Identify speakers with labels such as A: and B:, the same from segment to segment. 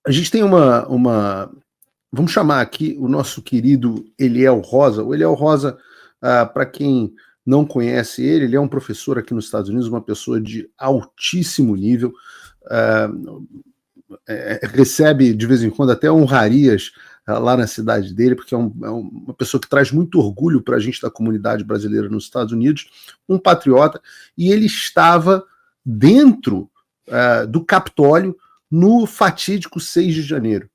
A: A gente tem uma... Vamos chamar aqui o nosso querido Eliel Rosa. O Eliel Rosa, para quem não conhece ele é um professor aqui nos Estados Unidos, uma pessoa de altíssimo nível, recebe de vez em quando até honrarias lá na cidade dele, porque é uma pessoa que traz muito orgulho para a gente da comunidade brasileira nos Estados Unidos, um patriota, e ele estava dentro do Capitólio no fatídico 6 de janeiro.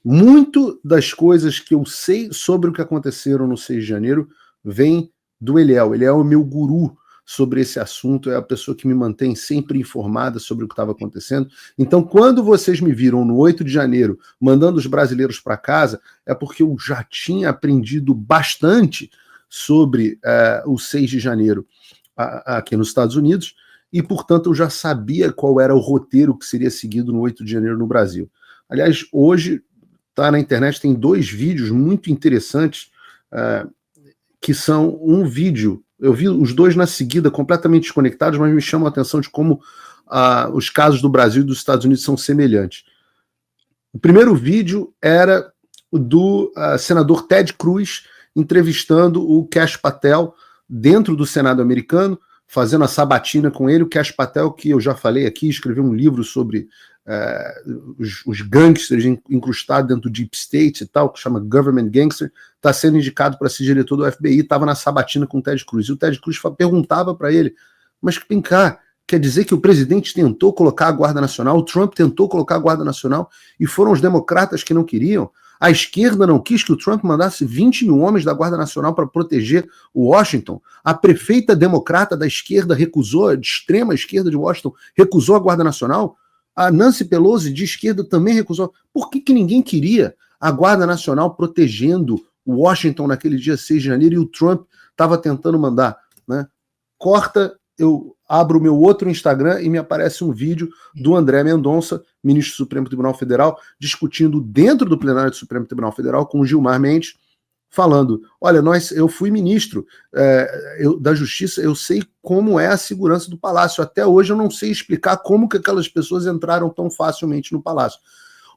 A: Muito das coisas que eu sei sobre o que aconteceram no 6 de janeiro vem do Eliel. Ele é o meu guru sobre esse assunto, é a pessoa que me mantém sempre informada sobre o que estava acontecendo. Então, quando vocês me viram no 8 de janeiro mandando os brasileiros para casa, é porque eu já tinha aprendido bastante sobre o 6 de janeiro aqui nos Estados Unidos, e, portanto, eu já sabia qual era o roteiro que seria seguido no 8 de janeiro no Brasil. Aliás, hoje, tá na internet, tem 2 vídeos muito interessantes, que são um vídeo, eu vi os 2 na seguida, completamente desconectados, mas me chamam a atenção de como os casos do Brasil e dos Estados Unidos são semelhantes. O primeiro vídeo era do senador Ted Cruz entrevistando o Kash Patel dentro do Senado americano, fazendo a sabatina com ele. O Kash Patel, que eu já falei aqui, escreveu um livro sobre os gangsters incrustados dentro do Deep State e tal, que chama Government Gangster, está sendo indicado para ser diretor do FBI, estava na sabatina com o Ted Cruz. E o Ted Cruz perguntava para ele, mas vem cá, quer dizer que o presidente tentou colocar a Guarda Nacional, o Trump tentou colocar a Guarda Nacional, e foram os democratas que não queriam? A esquerda não quis que o Trump mandasse 20 mil homens da Guarda Nacional para proteger o Washington. A prefeita democrata da esquerda recusou, de extrema esquerda de Washington, recusou a Guarda Nacional. A Nancy Pelosi, de esquerda, também recusou. Por que ninguém queria a Guarda Nacional protegendo o Washington naquele dia 6 de janeiro e o Trump estava tentando mandar? Né? Corta, eu abro o meu outro Instagram e me aparece um vídeo do André Mendonça, ministro do Supremo Tribunal Federal, discutindo dentro do plenário do Supremo Tribunal Federal com o Gilmar Mendes, falando, olha, eu fui ministro da Justiça, eu sei como é a segurança do Palácio, até hoje eu não sei explicar como que aquelas pessoas entraram tão facilmente no Palácio.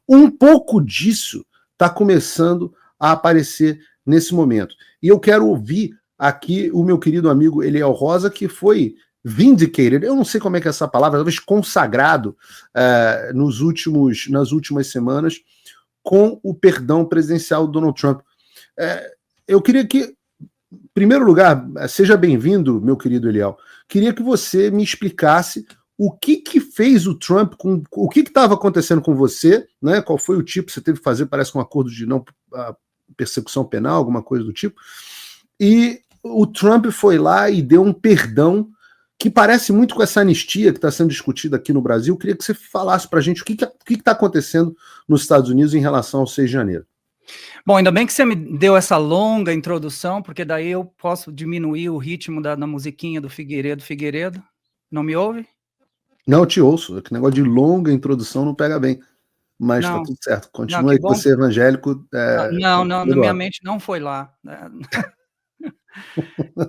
A: Um pouco disso está começando a aparecer nesse momento. E eu quero ouvir aqui o meu querido amigo Eliel Rosa, que foi vindicated, eu não sei como é que é essa palavra, talvez consagrado nas últimas semanas com o perdão presidencial do Donald Trump. Eu queria que, em primeiro lugar, seja bem-vindo, meu querido Eliel, queria que você me explicasse o que fez o Trump, o que estava acontecendo com você, né? Qual foi o tipo, você teve que fazer, parece um acordo de não persecução penal, alguma coisa do tipo, e o Trump foi lá e deu um perdão que parece muito com essa anistia que está sendo discutida aqui no Brasil. Eu queria que você falasse para a gente o que está acontecendo nos Estados Unidos em relação ao 6 de janeiro.
B: Bom, ainda bem que você me deu essa longa introdução, porque daí eu posso diminuir o ritmo da musiquinha do Figueiredo. Não me ouve?
A: Não, eu te ouço. Que negócio de longa introdução não pega bem. Mas tá tudo certo. Continua aí com você evangélico.
B: Não, na minha mente não foi lá.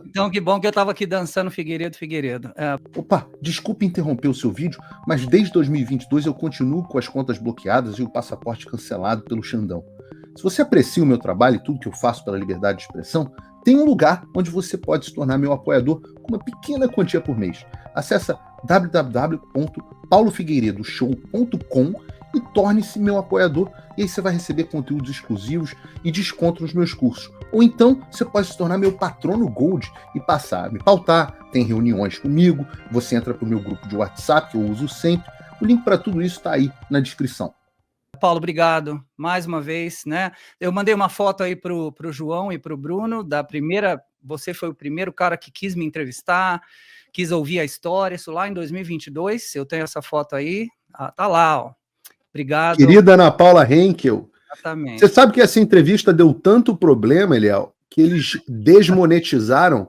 B: Então, que bom que eu estava aqui dançando Figueiredo.
A: Opa, desculpe interromper o seu vídeo, mas desde 2022 eu continuo com as contas bloqueadas e o passaporte cancelado pelo Xandão. Se você aprecia o meu trabalho e tudo que eu faço pela liberdade de expressão, tem um lugar onde você pode se tornar meu apoiador com uma pequena quantia por mês. Acesse www.paulofigueiredoshow.com e torne-se meu apoiador, e aí você vai receber conteúdos exclusivos e desconto nos meus cursos. Ou então você pode se tornar meu patrono Gold e passar a me pautar, tem reuniões comigo, você entra para o meu grupo de WhatsApp, que eu uso sempre. O link para tudo isso está aí na descrição.
B: Paulo, obrigado mais uma vez, né? Eu mandei uma foto aí pro João e pro Bruno, você foi o primeiro cara que quis me entrevistar, quis ouvir a história, isso lá em 2022, eu tenho essa foto aí, tá lá, ó. Obrigado.
A: Querida Ana Paula Henkel.
B: Exatamente.
A: Você sabe que essa entrevista deu tanto problema, Eliel, que eles desmonetizaram.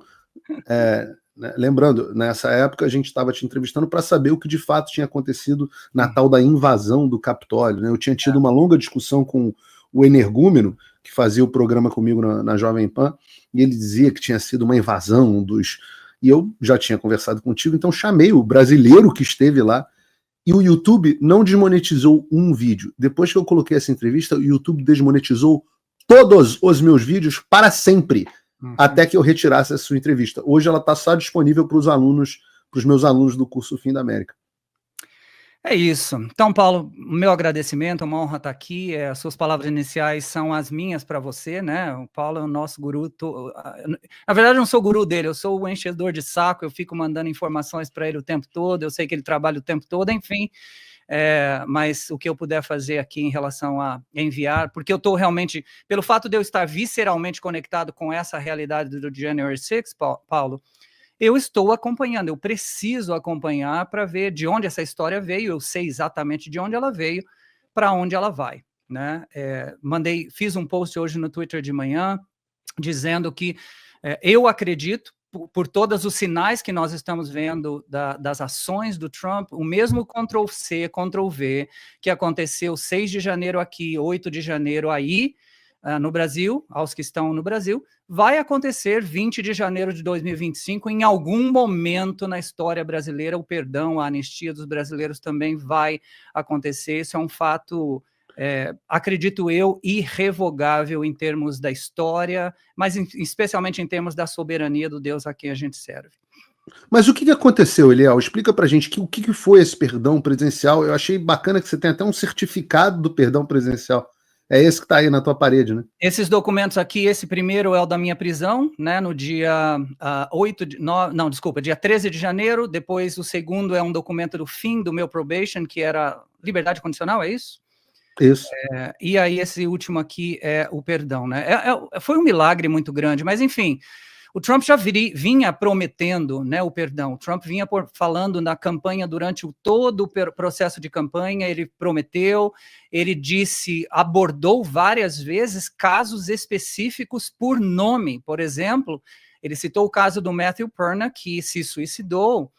A: Lembrando, nessa época a gente estava te entrevistando para saber o que de fato tinha acontecido na tal da invasão do Capitólio. Né? Eu tinha tido uma longa discussão com o energúmeno, que fazia o programa comigo na Jovem Pan, e ele dizia que tinha sido uma invasão e eu já tinha conversado contigo, então chamei o brasileiro que esteve lá, E o YouTube não desmonetizou um vídeo. Depois que eu coloquei essa entrevista, o YouTube desmonetizou todos os meus vídeos para sempre, até que eu retirasse essa sua entrevista. Hoje ela está só disponível para os meus alunos do curso Fim da América.
B: É isso. Então, Paulo, meu agradecimento, é uma honra estar aqui. As suas palavras iniciais são as minhas para você, né? O Paulo é o nosso guru. Na verdade, eu não sou guru dele, eu sou o enchedor de saco, eu fico mandando informações para ele o tempo todo, eu sei que ele trabalha o tempo todo, enfim. Mas o que eu puder fazer aqui em relação a enviar, porque eu estou realmente, pelo fato de eu estar visceralmente conectado com essa realidade do January 6, Paulo, eu estou acompanhando, eu preciso acompanhar para ver de onde essa história veio, eu sei exatamente de onde ela veio, para onde ela vai, né? Fiz um post hoje no Twitter de manhã, dizendo que eu acredito, por todos os sinais que nós estamos vendo das ações do Trump, o mesmo Ctrl-C, Ctrl-V, que aconteceu 6 de janeiro aqui, 8 de janeiro aí, no Brasil, aos que estão no Brasil, vai acontecer 20 de janeiro de 2025, em algum momento na história brasileira, o perdão, a anistia dos brasileiros também vai acontecer. Isso é um fato, acredito eu, irrevogável em termos da história, mas especialmente em termos da soberania do Deus a quem a gente serve.
A: Mas o que aconteceu, Eliel? Explica pra gente o que foi esse perdão presidencial. Eu achei bacana que você tem até um certificado do perdão presidencial. É esse que está aí na tua parede, né?
B: Esses documentos aqui, esse primeiro é o da minha prisão, né, no dia dia 13 de janeiro, depois o segundo é um documento do fim do meu probation, que era liberdade condicional, é isso?
A: Isso.
B: E aí esse último aqui é o perdão, né? Foi um milagre muito grande, mas enfim, o Trump já vinha prometendo, né, o perdão. O Trump vinha falando na campanha durante todo o processo de campanha, ele prometeu, ele abordou várias vezes casos específicos por nome. Por exemplo, ele citou o caso do Matthew Perna, que se suicidou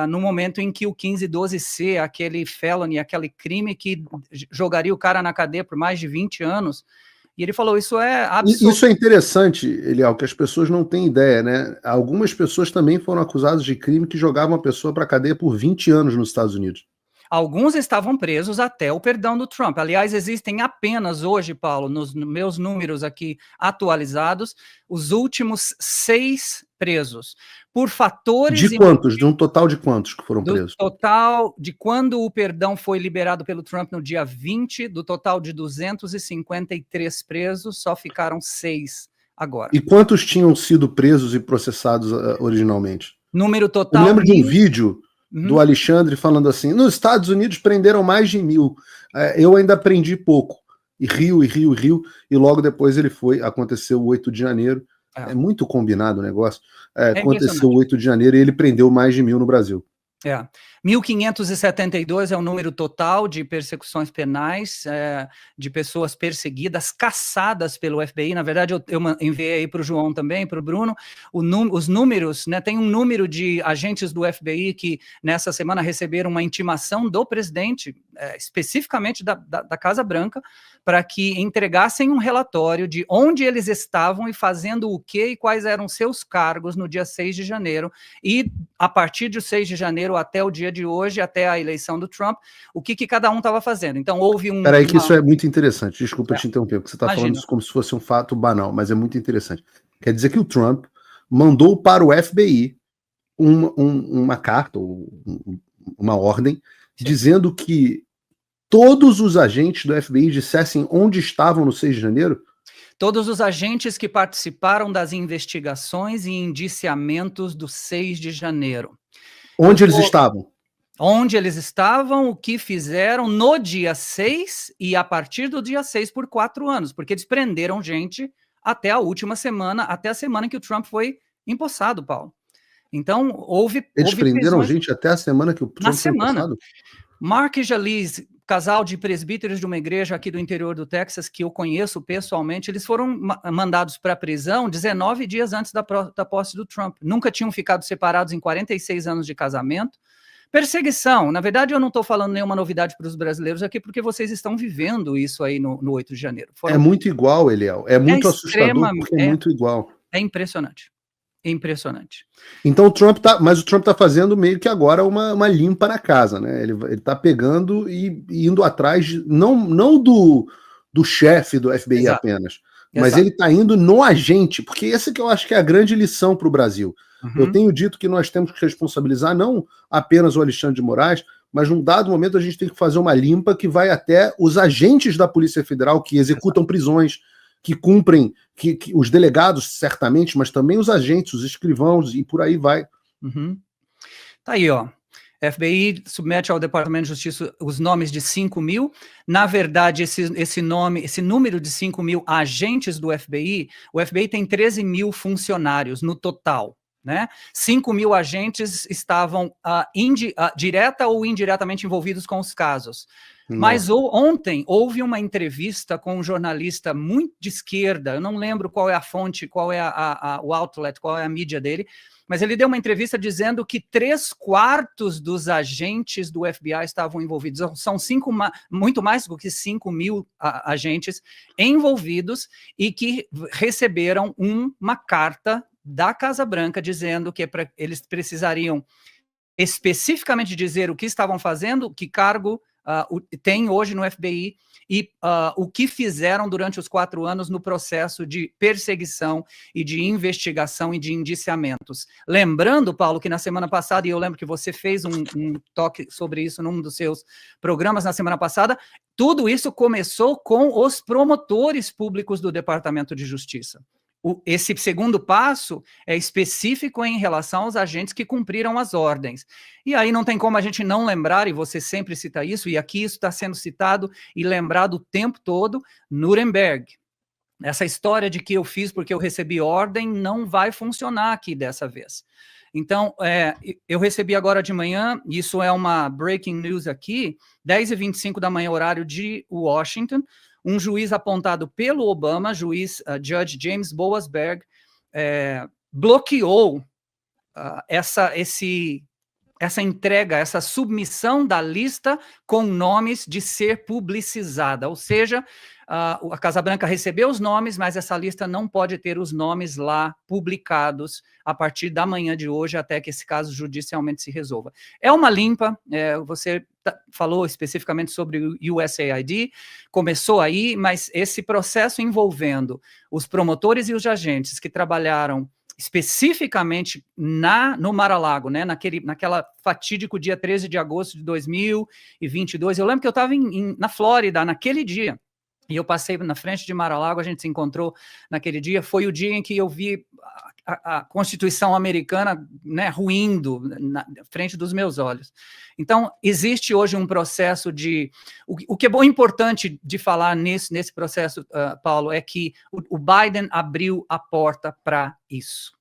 B: no momento em que o 1512C, aquele felony, aquele crime que jogaria o cara na cadeia por mais de 20 anos, e ele falou, isso é absurdo.
A: Isso é interessante, Eliel, que as pessoas não têm ideia, né? Algumas pessoas também foram acusadas de crime que jogavam a pessoa para a cadeia por 20 anos nos Estados Unidos.
B: Alguns estavam presos até o perdão do Trump. Aliás, existem apenas hoje, Paulo, nos meus números aqui atualizados, os últimos 6 presos. Por fatores...
A: De quantos? De um total de quantos que foram presos?
B: Do total de quando o perdão foi liberado pelo Trump no dia 20, do total de 253 presos, só ficaram 6 agora.
A: E quantos tinham sido presos e processados originalmente?
B: Número total...
A: Eu me lembro de um vídeo do Alexandre falando assim, nos Estados Unidos prenderam mais de 1000, eu ainda prendi pouco, e riu, e logo depois aconteceu o 8 de janeiro, é muito combinado o negócio, aconteceu o 8 de janeiro e ele prendeu mais de 1000 no Brasil.
B: 1.572 é o número total de persecuções penais, de pessoas perseguidas, caçadas pelo FBI. Na verdade, eu enviei aí para o João também, para o Bruno, os números, né? Tem um número de agentes do FBI que nessa semana receberam uma intimação do presidente, especificamente da Casa Branca, para que entregassem um relatório de onde eles estavam e fazendo o quê e quais eram seus cargos no dia 6 de janeiro, e a partir de 6 de janeiro até o dia de hoje, até a eleição do Trump, o que cada um estava fazendo. Então houve um...
A: Peraí que isso é muito interessante, desculpa te interromper, porque você está falando isso como se fosse um fato banal, mas é muito interessante. Quer dizer que o Trump mandou para o FBI uma carta, ou uma ordem, dizendo que todos os agentes do FBI dissessem onde estavam no 6 de janeiro?
B: Todos os agentes que participaram das investigações e indiciamentos do 6 de janeiro.
A: Onde eles estavam?
B: Onde eles estavam, o que fizeram no dia 6 e a partir do dia 6 por 4 anos, porque eles prenderam gente até a última semana, até a semana em que o Trump foi empossado, Paulo. Então,
A: Eles prenderam gente até a semana que o Trump foi empossado?
B: Mark e Jalise, casal de presbíteros de uma igreja aqui do interior do Texas, que eu conheço pessoalmente, eles foram mandados para a prisão 19 dias antes da posse do Trump. Nunca tinham ficado separados em 46 anos de casamento. Perseguição, na verdade eu não estou falando nenhuma novidade para os brasileiros aqui, porque vocês estão vivendo isso aí no 8 de janeiro.
A: É muito igual, Eliel, é muito assustador porque é muito igual.
B: É impressionante. Impressionante.
A: Então o Trump tá fazendo meio que agora uma limpa na casa, né? Ele tá pegando e indo atrás, não do chefe do FBI
B: Exato.
A: apenas, mas
B: Exato.
A: ele tá indo no agente, porque esse que eu acho que é a grande lição para o Brasil. Eu
B: Uhum.
A: tenho dito que nós temos que responsabilizar não apenas o Alexandre de Moraes, mas num dado momento a gente tem que fazer uma limpa que vai até os agentes da Polícia Federal que executam prisões, que cumprem, que os delegados certamente, mas também os agentes, os escrivãos e por aí vai.
B: Uhum. Tá aí, ó. FBI submete ao Departamento de Justiça os nomes de 5 mil. Na verdade, esse número de 5 mil agentes do FBI, o FBI tem 13 mil funcionários no total, né? 5 mil agentes estavam direta ou indiretamente envolvidos com os casos. Mas ontem houve uma entrevista com um jornalista muito de esquerda, eu não lembro qual é a fonte, qual é o outlet, qual é a mídia dele, mas ele deu uma entrevista dizendo que 3/4 dos agentes do FBI estavam envolvidos. São muito mais do que 5 mil agentes envolvidos e que receberam uma carta da Casa Branca dizendo que eles precisariam especificamente dizer o que estavam fazendo, que cargo tem hoje no FBI e o que fizeram durante os 4 anos no processo de perseguição e de investigação e de indiciamentos. Lembrando, Paulo, que na semana passada, e eu lembro que você fez um toque sobre isso num dos seus programas na semana passada, tudo isso começou com os promotores públicos do Departamento de Justiça. Esse segundo passo é específico em relação aos agentes que cumpriram as ordens. E aí não tem como a gente não lembrar, e você sempre cita isso, e aqui isso está sendo citado e lembrado o tempo todo, Nuremberg. Essa história de que eu fiz porque eu recebi ordem não vai funcionar aqui dessa vez. Então, eu recebi agora de manhã, isso é uma breaking news aqui, 10h25 da manhã, horário de Washington, um juiz apontado pelo Obama, Judge James Boasberg, bloqueou essa entrega, essa submissão da lista com nomes de ser publicizada, ou seja, a Casa Branca recebeu os nomes, mas essa lista não pode ter os nomes lá publicados a partir da manhã de hoje, até que esse caso judicialmente se resolva. É uma limpa, você falou especificamente sobre o USAID, começou aí, mas esse processo envolvendo os promotores e os agentes que trabalharam especificamente no Mar-a-Lago, né, naquela fatídico dia 13 de agosto de 2022, eu lembro que eu estava na Flórida naquele dia, e eu passei na frente de Mar-a-Lago, a gente se encontrou naquele dia, foi o dia em que eu vi a Constituição americana, né, ruindo na frente dos meus olhos. Então, existe hoje um processo de... O que é bom, importante de falar nesse processo, Paulo, é que o Biden abriu a porta para isso.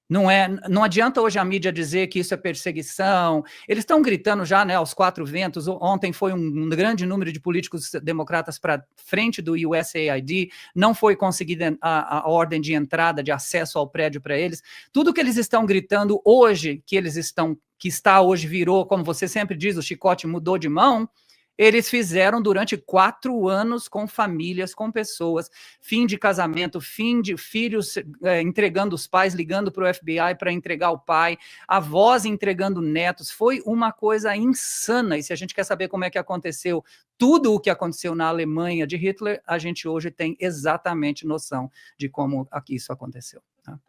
B: Não adianta hoje a mídia dizer que isso é perseguição. Eles estão gritando já, né, aos 4 ventos. Ontem foi um grande número de políticos democratas para frente do USAID, não foi conseguida a ordem de entrada, de acesso ao prédio para eles. Tudo que eles estão gritando hoje, que está hoje virou, como você sempre diz, o chicote mudou de mão, eles fizeram durante 4 anos com famílias, com pessoas, fim de casamento, fim de filhos entregando os pais, ligando para o FBI para entregar o pai, avós entregando netos, foi uma coisa insana, e se a gente quer saber como é que aconteceu, tudo o que aconteceu na Alemanha de Hitler, a gente hoje tem exatamente noção de como isso aconteceu.